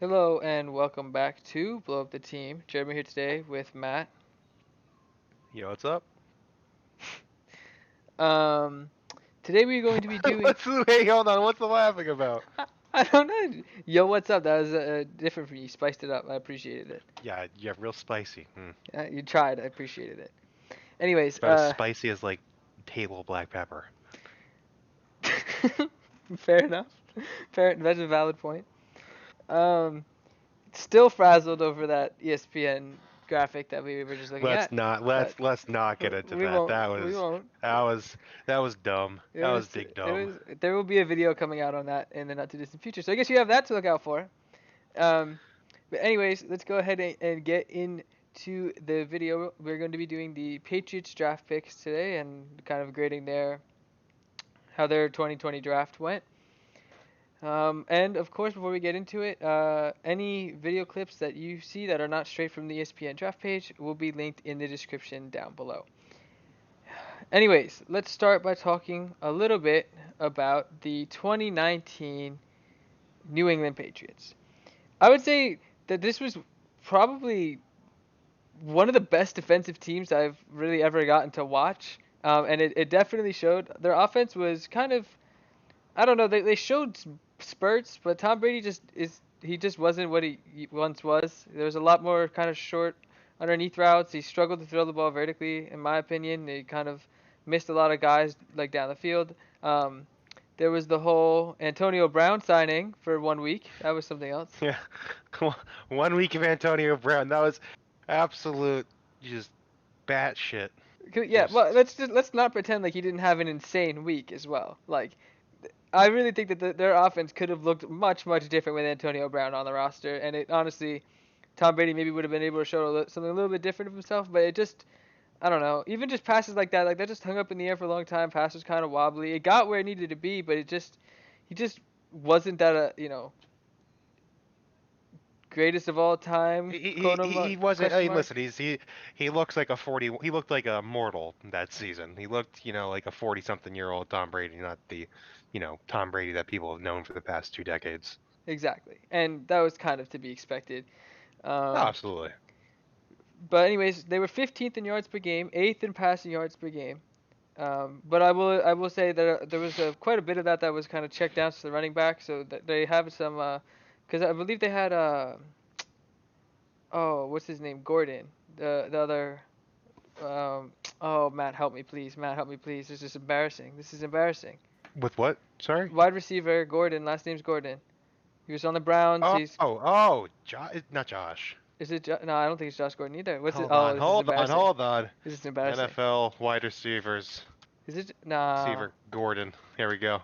Hello and welcome back to Blow Up the Team. Jeremy here today with Matt. Yo, what's up? Um, Today we're going to be doing. What's the Hey, hold on. What's the laughing about? I don't know. Yo, what's up? That was different from you. Spiced it up. I appreciated it. Yeah, real spicy. You tried. I appreciated it. Anyways, About as spicy as like table black pepper. fair enough. Fair. That's a valid point. Um, Still frazzled over that ESPN graphic that we were just looking Let's at, not but let's not get into we that. won't. That We was won't. that was that was dumb. It That was was big it dumb. was there will be a video coming out on that in the not too distant future. So I guess you have that to look out for. Um, but anyways, let's go ahead and get into the video. We're going to be doing the Patriots draft picks today and kind of grading how their 2020 draft went. And of course, before we get into it, any video clips that you see that are not straight from the ESPN draft page will be linked in the description down below. Anyways, let's start by talking a little bit about the 2019 New England Patriots. I would say that this was probably one of the best defensive teams I've really ever gotten to watch. And it definitely showed. Their offense was kind of, I don't know, they showed spurts, but Tom Brady he just wasn't what he once was. There was a lot more kind of short underneath routes. He struggled to throw the ball vertically, in my opinion. He kind of missed a lot of guys like down the field. Um, there was the whole Antonio Brown signing for 1 week. That was something else. Yeah, come on. 1 week of Antonio Brown. That was absolute just batshit. Yeah, well, Just let's not pretend like he didn't have an insane week as well. Like, I really think that their offense could have looked much different with Antonio Brown on the roster, and it honestly, Tom Brady maybe would have been able to show something a little bit different of himself, but it just, I don't know. Even just passes like that just hung up in the air for a long time. Pass was kind of wobbly. It got where it needed to be, but he just wasn't that greatest of all time, he wasn't. question Hey, mark. listen, he looks like a 40. He looked like a mortal that season. He looked, like a 40-something-year-old Tom Brady, not the, Tom Brady that people have known for the past 2 decades. Exactly, and that was kind of to be expected. Oh, Um, absolutely. but anyways, they were 15th in yards per game, 8th in passing yards per game. But I will say that there was quite a bit of that was kind of checked down to the running back, so that they have some because I believe they had oh, what's his name, Gordon, the other oh, Matt, help me please, Matt, help me please. This is embarrassing. This is embarrassing. With what? Sorry. Wide receiver Gordon, last name's Gordon. He was on the Browns. Not Josh. Is it no, I don't think it's Josh Gordon either. What's it? Hold Oh, on, this is hold on, embarrassing. hold on. This is embarrassing. NFL wide receivers. Is it? Nah. Receiver Gordon. Here we go.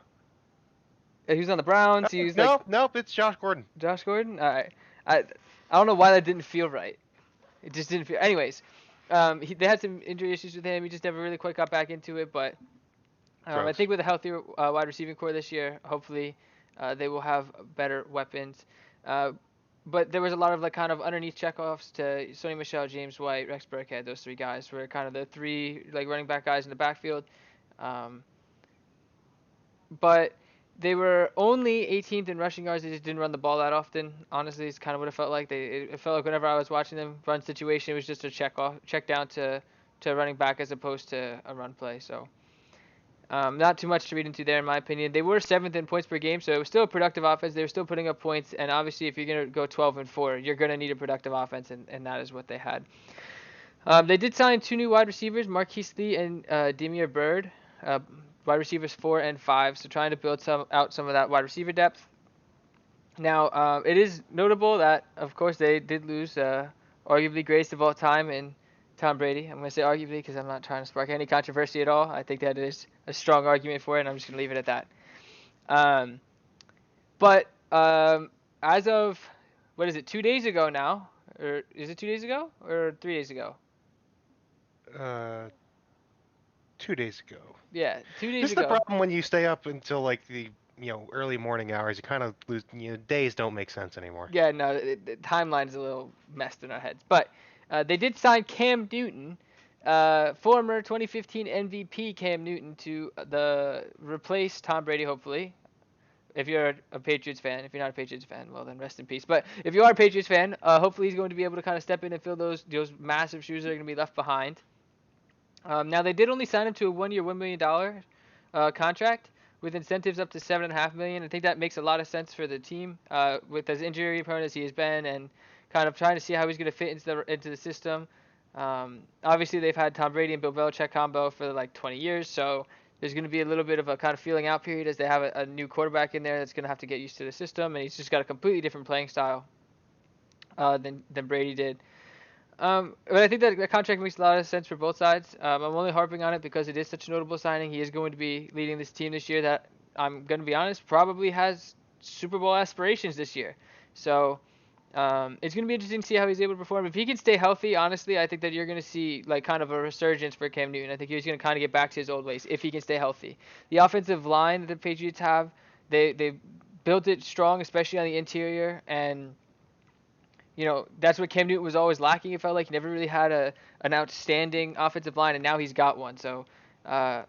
Yeah, he was on the Browns. He Oh, was like nope, it's Josh Gordon. Josh Gordon. All right. I don't know why that didn't feel right. It just didn't feel. Anyways, they had some injury issues with him. He just never really quite got back into it. But I Gross. think with a healthier wide receiving core this year, hopefully they will have better weapons. Uh, but there was a lot of like kind of underneath checkoffs to Sony Michel, James White, Rex Burkhead. Those three guys were kind of the three like running back guys in the backfield. Um, but they were only 18th in rushing yards. They just didn't run the ball that often. Honestly, it's kind of what it felt like. It felt like whenever I was watching them run situation, it was just a check down to running back as opposed to a run play. So not too much to read into there, in my opinion. They were seventh in points per game, so it was still a productive offense. They were still putting up points, and obviously, if you're gonna go 12-4, you're gonna need a productive offense, and that is what they had. They did sign two new wide receivers, Marquise Lee and Demir Bird, uh, wide receivers 4 and 5. So trying to build some of that wide receiver depth. Now, it is notable that, of course, they did lose arguably greatest of all time in Tom Brady. I'm going to say arguably because I'm not trying to spark any controversy at all. I think that is a strong argument for it, and I'm just going to leave it at that. Um, but as of, what is it, 2 days ago now? Or is it 2 days ago? Or 3 days ago? Uh, 2 days ago. Yeah, 2 days This is the ago. problem when you stay up until like the early morning hours. You kind of lose. Days don't make sense anymore. Yeah, no, the timeline is a little messed in our heads. But they did sign Cam Newton, former 2015 MVP Cam Newton, to the replace Tom Brady, hopefully. if you're a Patriots fan. If you're not a Patriots fan, well then rest in peace. But if you are a Patriots fan, hopefully he's going to be able to kind of step in and fill those massive shoes that are going to be left behind. Now they did only sign him to a 1-year, $1 million contract with incentives up to $7.5 million. I think that makes a lot of sense for the team, with as injury prone as he has been, and kind of trying to see how he's going to fit into the system. Obviously, they've had Tom Brady and Bill Belichick combo for like 20 years, so there's going to be a little bit of a kind of feeling out period as they have a new quarterback in there that's going to have to get used to the system, and he's just got a completely different playing style than Brady did. But I think that the contract makes a lot of sense for both sides. I'm only harping on it because it is such a notable signing. He is going to be leading this team this year that, I'm going to be honest, probably has Super Bowl aspirations this year. So it's going to be interesting to see how he's able to perform. If he can stay healthy, honestly, I think that you're going to see like kind of a resurgence for Cam Newton. I think he's going to kind of get back to his old ways if he can stay healthy. The offensive line that the Patriots have, they built it strong, especially on the interior, and that's what Cam Newton was always lacking. It felt like he never really had an outstanding offensive line, and now he's got one. So I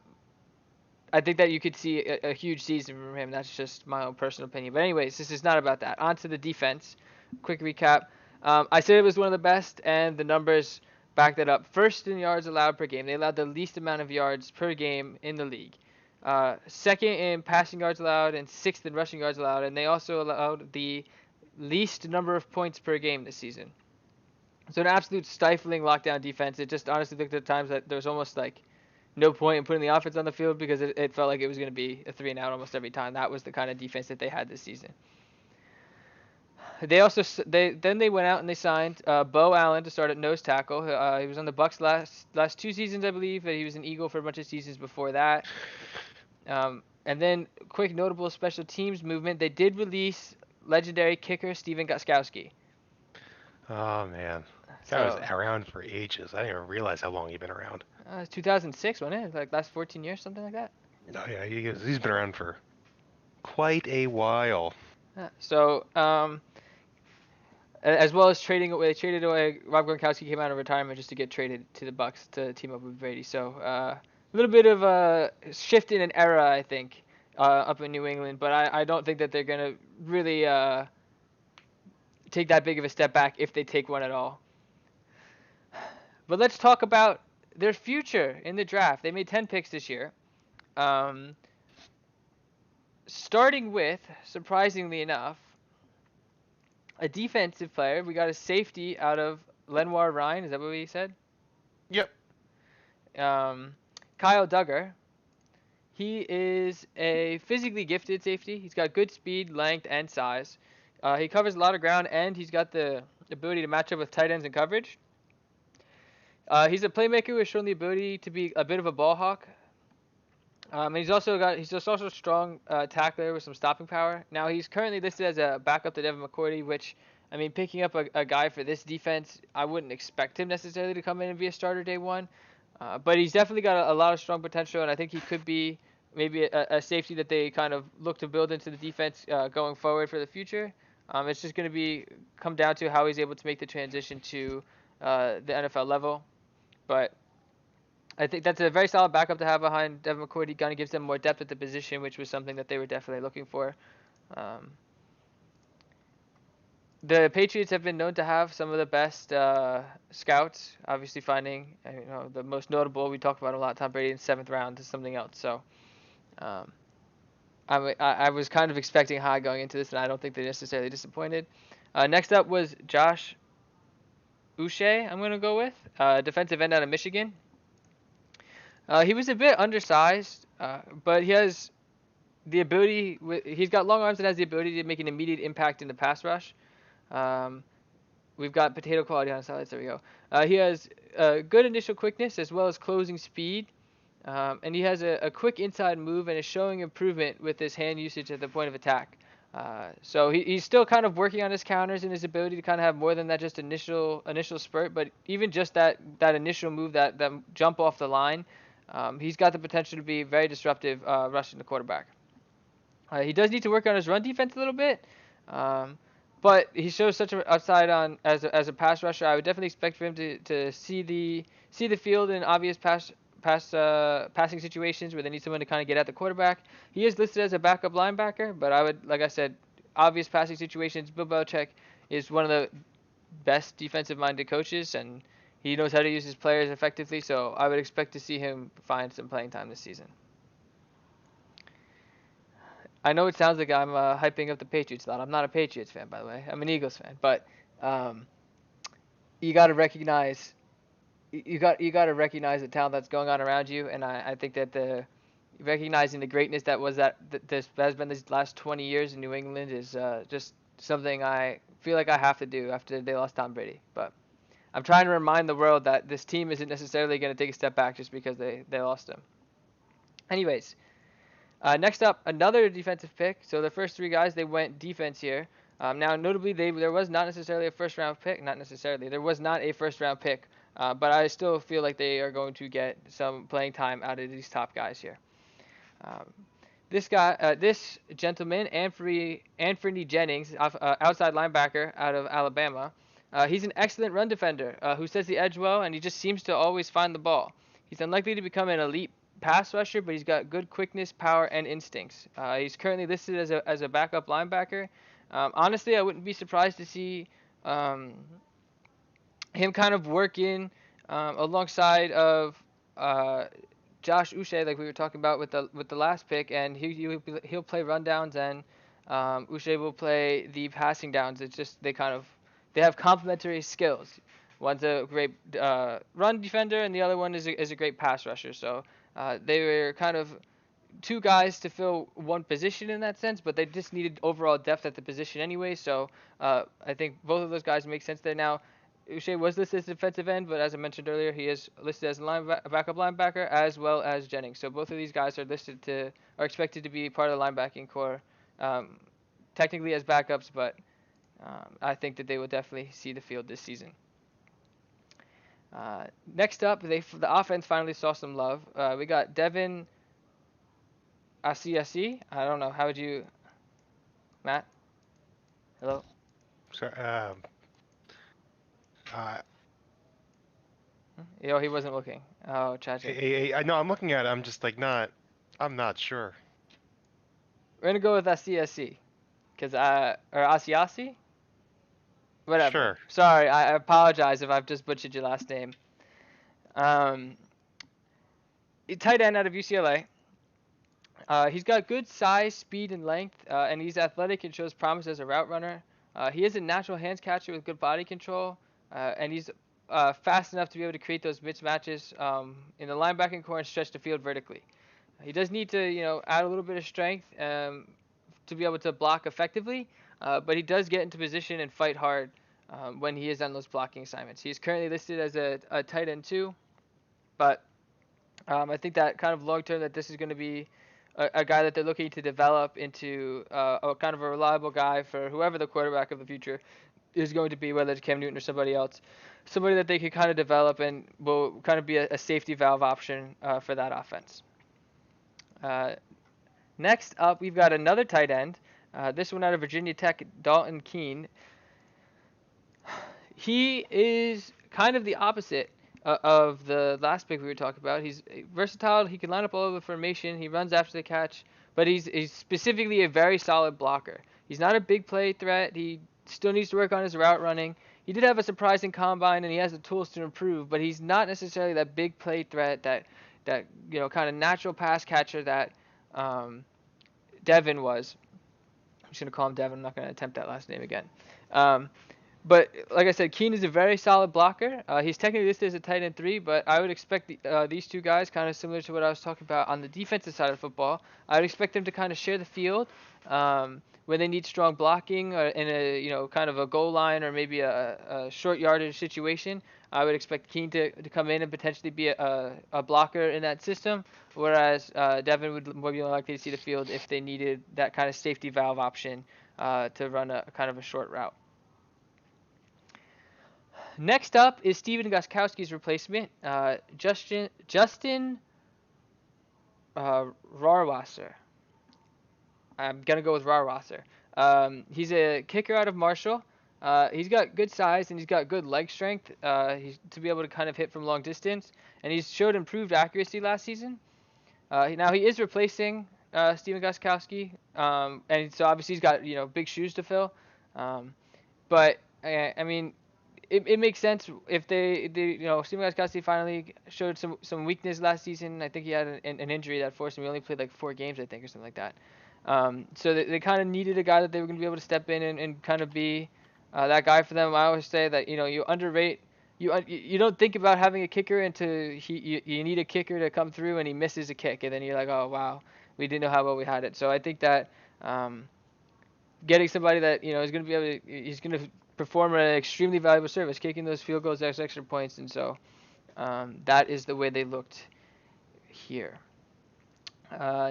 think that you could see a huge season from him. That's just my own personal opinion. But anyways, this is not about that. On to the defense. Quick recap. I said it was one of the best, and the numbers back that up. First in yards allowed per game. They allowed the least amount of yards per game in the league. Second in passing yards allowed, and sixth in rushing yards allowed. And they also allowed the least number of points per game this season. So an absolute stifling lockdown defense. It just honestly looked at times that there was almost like no point in putting the offense on the field because it felt like it was going to be a 3-and-out almost every time. That was the kind of defense that they had this season. They also they went out and they signed Bo Allen to start at nose tackle. He was on the Bucs last 2 seasons, I believe. He was an Eagle for a bunch of seasons before that. And then quick notable special teams movement. They did release legendary kicker Steven Gostkowski. Oh man, guy was around for ages. I didn't even realize how long he'd been around. 2006, wasn't it? Like last 14 years, something like that. Oh yeah, he's been around for quite a while. So as well as they traded away. Rob Gronkowski came out of retirement just to get traded to the Bucs to team up with Brady. So a little bit of a shift in an era, I think, up in New England. But I don't think that they're gonna really take that big of a step back if they take one at all. But let's talk about their future in the draft. They made 10 picks this year. Starting with, surprisingly enough, a defensive player. We got a safety out of Lenoir Rhyne. Is that what we said? Yep. Kyle Duggar. He is a physically gifted safety. He's got good speed, length, and size. He covers a lot of ground, and he's got the ability to match up with tight ends in coverage. He's a playmaker who has shown the ability to be a bit of a ball hawk. And he's also a strong tackler with some stopping power. Now he's currently listed as a backup to Devin McCourty, which, I mean, picking up a guy for this defense, I wouldn't expect him necessarily to come in and be a starter day one. But he's definitely got a lot of strong potential, and I think he could be maybe a safety that they kind of look to build into the defense going forward for the future. It's just going to come down to how he's able to make the transition to the NFL level. But I think that's a very solid backup to have behind Devin McCourty. Kind of gives them more depth at the position, which was something that they were definitely looking for. The Patriots have been known to have some of the best scouts. Obviously, finding the most notable, we talked about a lot, Tom Brady in the 7th round, is something else. So I was kind of expecting high going into this, and I don't think they necessarily disappointed. Next up was Josh Uche, I'm going to go with, defensive end out of Michigan. He was a bit undersized, but he has the ability. He's got long arms and has the ability to make an immediate impact in the pass rush. We've got potato quality on his sides. There we go. He has good initial quickness as well as closing speed, and he has a quick inside move and is showing improvement with his hand usage at the point of attack. So he's still kind of working on his counters and his ability to kind of have more than that just initial spurt, but even just that initial move, that jump off the line, he's got the potential to be very disruptive rushing the quarterback. He does need to work on his run defense a little bit, but he shows such an upside as a pass rusher. I would definitely expect for him to see the field in obvious pass passing situations where they need someone to kind of get at the quarterback. He is listed as a backup linebacker, but I would, like I said, obvious passing situations. Bill Belichick is one of the best defensive-minded coaches, and he knows how to use his players effectively. So I would expect to see him find some playing time this season. I know it sounds like I'm hyping up the Patriots a lot. I'm not a Patriots fan, by the way. I'm an Eagles fan, but um, you got to recognize you got to recognize the talent that's going on around you, and I think that the recognizing the greatness that was that this has been these last 20 years in New England is just something I feel like I have to do after they lost Tom Brady. But I'm trying to remind the world that this team isn't necessarily going to take a step back just because they lost him. Anyways, next up, another defensive pick. So the first three guys, they went defense here. Now, notably, there was not necessarily a first round pick. Not necessarily. There was not a first round pick. But I still feel like they are going to get some playing time out of these top guys here. Um, this gentleman, Anthony Jennings, outside linebacker out of Alabama. He's an excellent run defender who sets the edge well, and he just seems to always find the ball. He's unlikely to become an elite pass rusher, but he's got good quickness, power, and instincts. He's currently listed as a backup linebacker. Honestly, I wouldn't be surprised to see um, him kind of work in alongside of uh, Josh Uche, like we were talking about with the last pick, and he'll play rundowns, and Uche will play the passing downs. It's just they have complementary skills. One's a great run defender, and the other one is a great pass rusher. So they were kind of two guys to fill one position in that sense, but they just needed overall depth at the position anyway. So I think both of those guys make sense there. Now, Uche was listed as defensive end, but as I mentioned earlier, he is listed as a backup linebacker as well as Jennings. So both of these guys are expected to be part of the linebacking core, um, technically as backups, but I think that they will definitely see the field this season. Next up, the offense finally saw some love. We got Devin Asiasi. I don't know. How would you, Matt? Hello. So, uh, Yo, he wasn't looking. Oh, tragic. I know I'm looking at it. I'm just like not. I'm not sure. We're gonna go with Asiasi, cause or Asiasi. Whatever. Sure. Sorry, I apologize if I've just butchered your last name. Um, tight end out of UCLA. He's got good size, speed, and length, and he's athletic and shows promise as a route runner. He is a natural hands catcher with good body control, and he's fast enough to be able to create those mismatches in the linebacking core and stretch the field vertically. He does need to, add a little bit of strength to be able to block effectively, but he does get into position and fight hard when he is on those blocking assignments. He's currently listed as a tight end too, but I think that kind of long term that this is going to be a guy that they're looking to develop into a kind of a reliable guy for whoever the quarterback of the future is going to be, whether it's Cam Newton or somebody else. Somebody that they can kind of develop and will kind of be a safety valve option for that offense. Next up, we've got another tight end. This one out of Virginia Tech, Dalton Keene. He is kind of the opposite of the last pick we were talking about. He's versatile. He can line up all over the formation. He runs after the catch, but he's specifically a very solid blocker. He's not a big play threat. He still needs to work on his route running. He did have a surprising combine, and he has the tools to improve, but he's not necessarily that big play threat, that kind of natural pass catcher that Devin was. I'm just gonna call him Devin. I'm not gonna attempt that last name again. Um, but like I said, Keene is a very solid blocker. He's technically listed as a tight end 3, but I would expect these two guys, kind of similar to what I was talking about on the defensive side of football, I would expect them to kind of share the field when they need strong blocking or in a kind of a goal line or maybe a short yardage situation. I would expect Keene to come in and potentially be a blocker in that system, whereas Devin would more be likely to see the field if they needed that kind of safety valve option to run a kind of a short route. Next up is Steven Gostkowski's replacement, Justin Rarwasser. I'm gonna go with Rarwasser. He's a kicker out of Marshall. He's got good size and he's got good leg strength. He's to be able to kind of hit from long distance, and he's showed improved accuracy last season. Now he is replacing Steven Gostkowski, and so obviously he's got big shoes to fill. Um, but I mean, it makes sense if they Steven Gostkowski finally showed some weakness last season. I think he had an injury that forced him. He only played like 4 games, I think, or something like that. So they kind of needed a guy that they were going to be able to step in and kind of be that guy for them. I always say that you underrate. You don't think about having a kicker until you need a kicker to come through and he misses a kick, and then you're like, oh wow, we didn't know how well we had it. So I think that getting somebody that is going to be able to, he's going to perform an extremely valuable service, kicking those field goals, extra points, and so that is the way they looked here.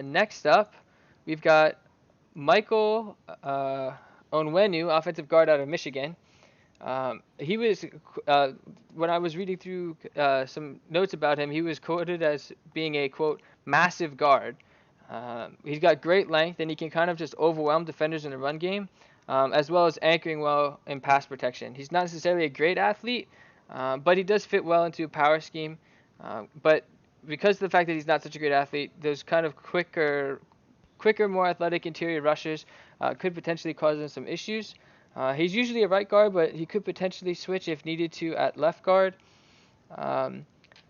Next up, we've got Michael Onwenu, offensive guard out of Michigan. He was when I was reading through some notes about him, he was quoted as being a quote massive guard. He's got great length and he can kind of just overwhelm defenders in the run game, as well as anchoring well in pass protection. He's not necessarily a great athlete, but he does fit well into a power scheme. But because of the fact that he's not such a great athlete, those kind of quicker, more athletic interior rushers could potentially cause him some issues. He's usually a right guard, but he could potentially switch if needed to at left guard. Um,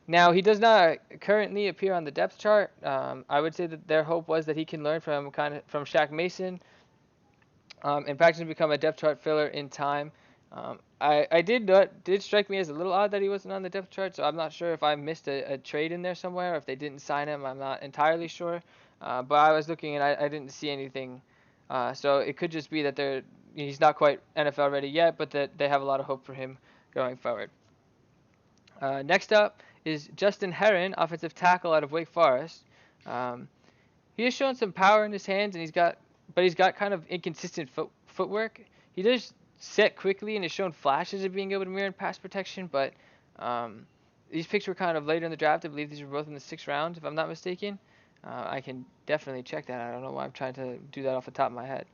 Now he does not currently appear on the depth chart. I would say that their hope was that he can learn from Shaq Mason, and practice to become a depth chart filler in time. I did strike me as a little odd that he wasn't on the depth chart, so I'm not sure if I missed a trade in there somewhere or if they didn't sign him. I'm not entirely sure, but I was looking and I didn't see anything. So it could just be that he's not quite NFL ready yet, but that they have a lot of hope for him going forward. Next up is Justin Herron, offensive tackle out of Wake Forest. Um, he has shown some power in his hands, and he's got kind of inconsistent footwork. He does set quickly and has shown flashes of being able to mirror in pass protection, but these picks were kind of later in the draft. I believe these were both in the 6th round, if I'm not mistaken. I can definitely check that. I don't know why I'm trying to do that off the top of my head.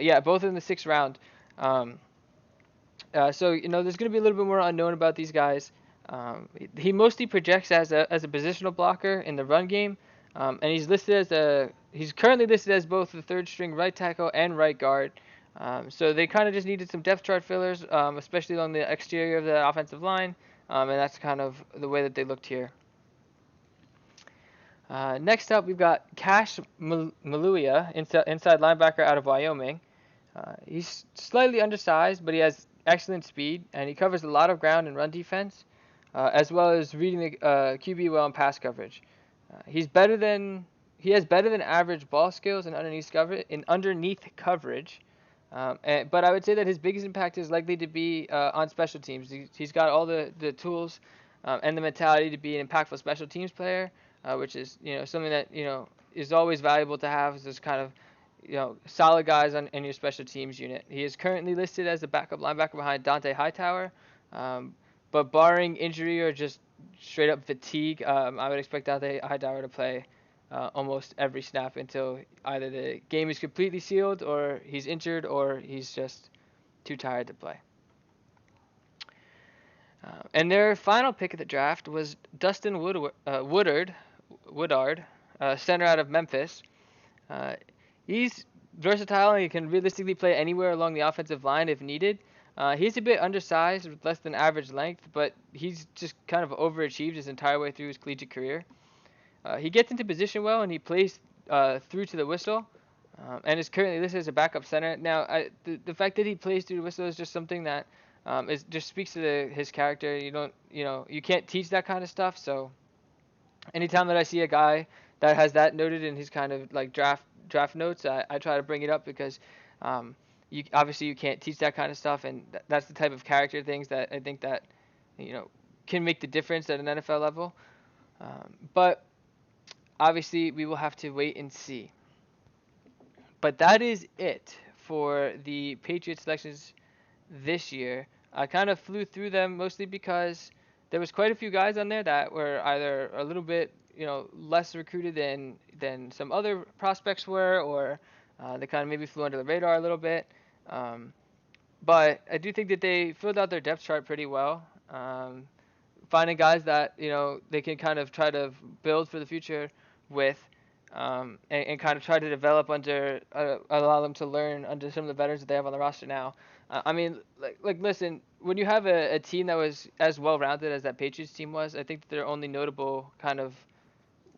Yeah, both in the 6th round. So there's going to be a little bit more unknown about these guys. He mostly projects as a positional blocker in the run game, and he's currently listed as both the third string right tackle and right guard. So they kind of just needed some depth chart fillers, especially on the exterior of the offensive line, and that's kind of the way that they looked here. Next up, we've got Cash Maluia, inside linebacker out of Wyoming. He's slightly undersized, but he has excellent speed, and he covers a lot of ground in run defense, as well as reading the QB well in pass coverage. He has better than average ball skills and underneath coverage. But I would say that his biggest impact is likely to be on special teams. He's got all the tools and the mentality to be an impactful special teams player, which is something that is always valuable to have. Is this kind of solid guys in your special teams unit. He is currently listed as the backup linebacker behind Dante Hightower, but barring injury or just straight up fatigue, I would expect Dante Hightower to play almost every snap until either the game is completely sealed, or he's injured, or he's just too tired to play. And their final pick of the draft was Dustin Woodard, center out of Memphis. He's versatile and he can realistically play anywhere along the offensive line if needed. He's a bit undersized with less than average length, but he's just kind of overachieved his entire way through his collegiate career. He gets into position well and he plays through to the whistle, and is currently listed as a backup center. Now, the fact that he plays through the whistle is just something that just speaks to his character. You can't teach that kind of stuff. So, anytime that I see a guy that has that noted in his kind of like draft notes, I try to bring it up because you can't teach that kind of stuff, and that's the type of character things that I think that can make the difference at an NFL level. But obviously, we will have to wait and see. But that is it for the Patriots selections this year. I kind of flew through them mostly because there was quite a few guys on there that were either a little bit less recruited than some other prospects were, or they kind of maybe flew under the radar a little bit. but I do think that they filled out their depth chart pretty well. Finding guys that they can kind of try to build for the future with, and kind of try to develop under, allow them to learn under some of the veterans that they have on the roster now. I mean, listen, when you have a team that was as well rounded as that Patriots team was, I think that their only notable kind of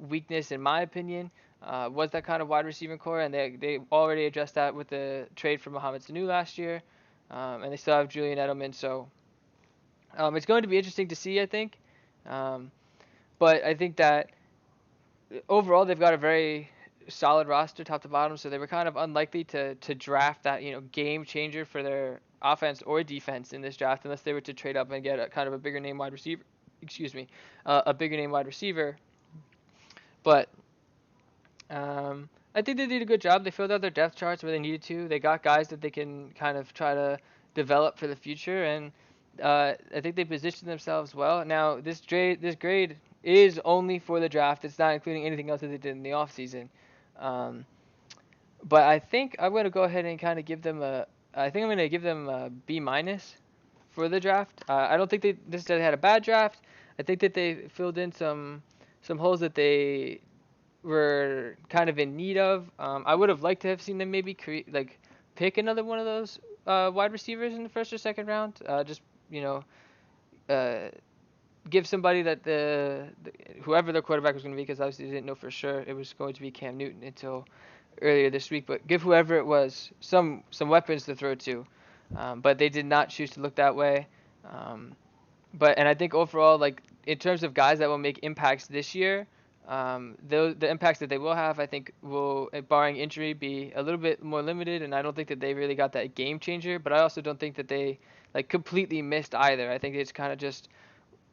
weakness, in my opinion, was that kind of wide receiving core, and they already addressed that with the trade for Mohamed Sanu last year, and they still have Julian Edelman, so it's going to be interesting to see, I think. Um, but I think that overall they've got a very solid roster top to bottom, so they were kind of unlikely to draft that game changer for their offense or defense in this draft unless they were to trade up and get a kind of a bigger name wide receiver. Excuse me, a bigger name wide receiver. But I think they did a good job. They filled out their depth charts where they needed to. They got guys that they can kind of try to develop for the future, and I think they positioned themselves well. Now, this grade is only for the draft. It's not including anything else that they did in the offseason. Um, but I think I'm going to go ahead and kind of give them a. I think I'm going to give them a B minus for the draft. I don't think they necessarily had a bad draft. I think that they filled in some holes that they were kind of in need of. I would have liked to have seen them maybe pick another one of those wide receivers in the first or second round. Just you know, uh, give somebody that the whoever their quarterback was going to be, because obviously they didn't know for sure it was going to be Cam Newton until earlier this week. But give whoever it was some weapons to throw to. But they did not choose to look that way. Um, and I think overall, like in terms of guys that will make impacts this year, the impacts that they will have, I think will, barring injury, be a little bit more limited. And I don't think that they really got that game changer. But I also don't think that they like completely missed either. I think it's kind of just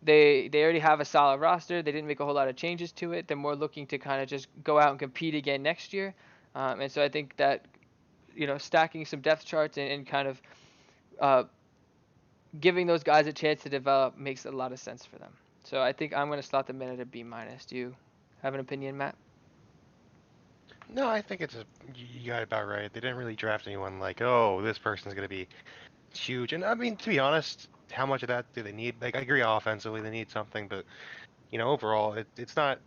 they already have a solid roster. They didn't make a whole lot of changes to it. They're more looking to kind of just go out and compete again next year. And so I think that stacking some depth charts and kind of uh, giving those guys a chance to develop makes a lot of sense for them. So I think I'm going to slot them in at a B minus. Do you have an opinion, Matt? No, I think you got it about right. They didn't really draft anyone like, oh, this person's gonna be huge. And I mean, to be honest, how much of that do they need? Like, I agree offensively they need something, but overall, it's not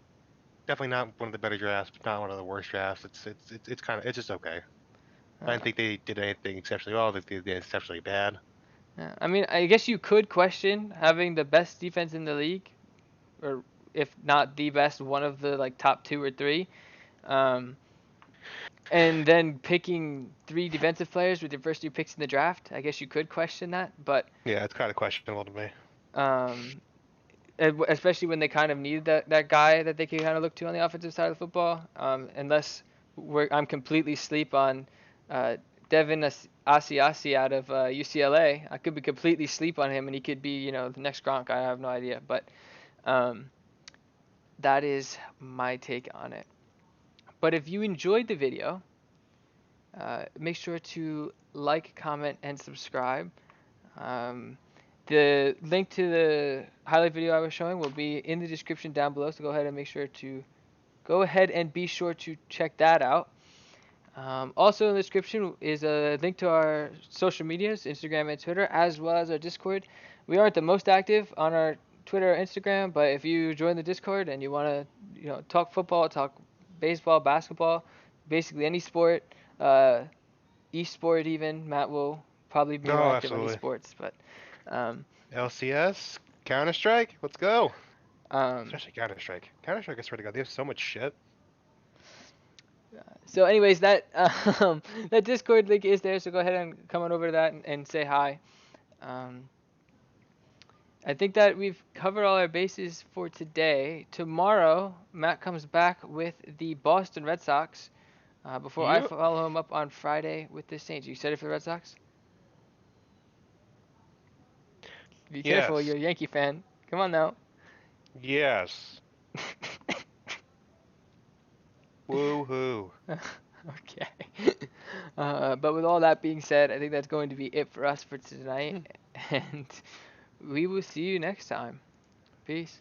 definitely not one of the better drafts, but not one of the worst drafts. It's kind of it's just okay. I didn't Uh, think they did anything exceptionally well. They did exceptionally bad. yeah. I mean, I guess you could question having the best defense in the league, or if not the best, one of the like top two or three. Um, and then picking three defensive players with your first two picks in the draft. I guess you could question that, but Yeah, it's kind of questionable to me. um, especially when they kind of need that guy that they can kind of look to on the offensive side of the football. Unless I'm completely sleep on uh, Devin Asiasi out of UCLA. I could be completely sleep on him, and he could be the next Gronk. I have no idea, but um, that is my take on it. But if you enjoyed the video, make sure to like, comment, and subscribe. Um, the link to the highlight video I was showing will be in the description down below, so go ahead and be sure to check that out. Also in the description is a link to our social medias, Instagram and Twitter, as well as our Discord. We aren't the most active on our Twitter or Instagram, but if you join the Discord and you want to, talk football, talk baseball, basketball, basically any sport, uh, e-sport even, Matt will probably be more No, active on absolutely. esports, but um, LCS, Counter Strike, let's go. um, Especially Counter Strike. Counter Strike, I swear to God, they have so much shit. so anyways, that that Discord link is there, so go ahead and come on over to that and say hi. Um, I think that we've covered all our bases for today. Tomorrow, Matt comes back with the Boston Red Sox. Before I Yep. follow him up on Friday with the Saints. You excited for the Red Sox? Be careful, Yes. you're a Yankee fan. Come on now. Yes. Woo-hoo. Okay. But with all that being said, I think that's going to be it for us for tonight. And we will see you next time. Peace.